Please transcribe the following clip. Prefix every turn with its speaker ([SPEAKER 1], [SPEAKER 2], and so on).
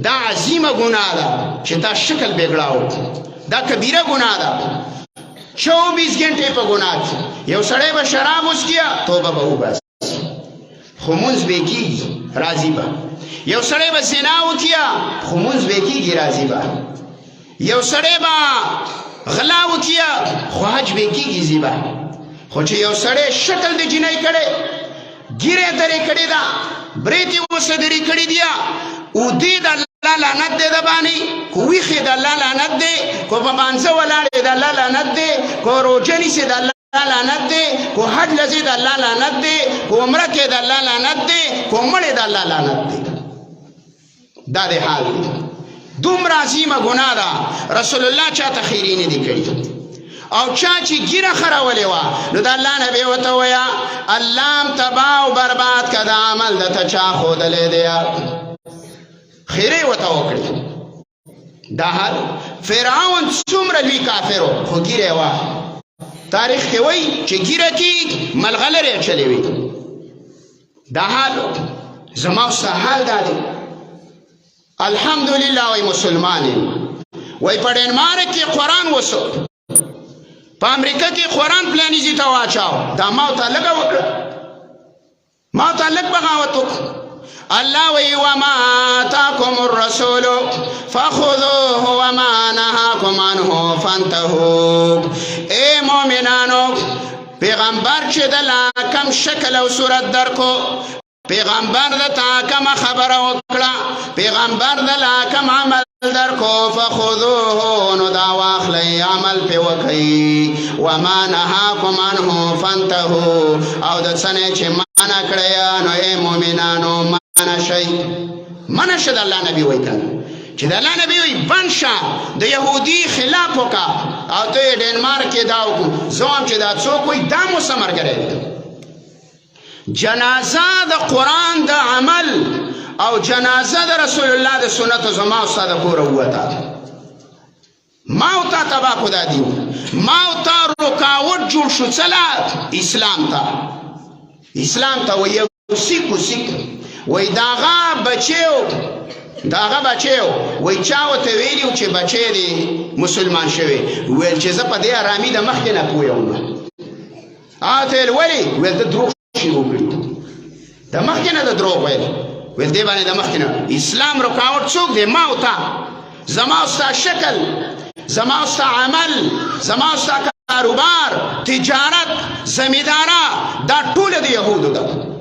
[SPEAKER 1] دا عظیمه ګناه ده چې تا شکل بګړاو دا کبیره ګناه ده 24 غنټې په ګناه کې یو سړی به شراب وڅښي توبه به وباسي خو مونځ به کېږي راضي به یو سړی به زنا وکړي خو مونځ به کېږي راضي به یو سړی به غلا وکړي خو حج به کېږي زیبه خو چې یو سړی شکل د جنۍ کړی ګیرې درې کړې ده برېتې وصدري کړي دي اودې د الله لعنت دی د باندې کو ویښې د الله لعنت دی کو په مانځه ولاړې د الله لعنت دی کو روژه نیسې د الله لعنت دی کو حج لځې د الله لعنت دی کو عمره کې د الله لعنت دی کو مړې د الله لعنت دی دا د حال دی دومره عظیمه ګناه ده رسول الله چاته خیرې نه دي کړي او چا چې ګیره خرولې وه نو د الله نبی ورته وویه الله هم تباه او برباد که دا عمل درته چا ښودلی دی خیرې ورته وکړي دا حال فرعون څومره لوی کافر و خو ګیره یې وه تاریخ کې وایي چې ګیره کې ملغلرې اچلې وي دا حال زما ستا حال دا دی الحمدلله وای مسلمان یم وای په ډنمارک کې قرآن وسو په امریکا کې قرآن پلانیزي ته واچاو دا ما ورته لږه وکړه ما ورته لږ بغاوت وکړو الله وی وما آتاکم الرسول فخذوه وما نهاکم عنه فانتهوا اے مؤمنانو پیغمبر چې د کم شکل او صورت درکو پیغمبر د تا کم خبره وکړه پیغمبر د کم عمل درکو فخذوه نو دا واخلی عمل پی وکی وما نهاکم عنه فانتهوا او د څه چې منع کړی نو ای مؤمنانو منع شئ منع شه د الله نبی وایي کنه چې د الله نبی وایي بند شه د یهودي خلاف وکړه او ته یې ډنمارک کې دا وکړو زه وایم چې دا څوک وایي دا مو څه ملګری دی جنازه د قرآن د عمل او جنازه د رسول الله د سنت زما او ستا د کوره ووته ما او تا تباه کو دا دیو ما او تا رکاوټ جوړ شو څله اسلام ته وایي سیکو سیک وایي داغه بچیو وایي چا ورته ویلي و چې بچی دی مسلمان شوی ویل چې زه په دې ارامي د مخکې نه پوهېږم ته ویل ولې ویل ته دروغ شروع کړي د مخکې نه د دروغ ویل ویل دې باندې د مخکې نه اسلام رکاوټ څوک دی ما او تا زما او ستا شکل زما او ستا عمل زما او ستا کاروبار تجارت زمینداره دا ټول د یهودو ده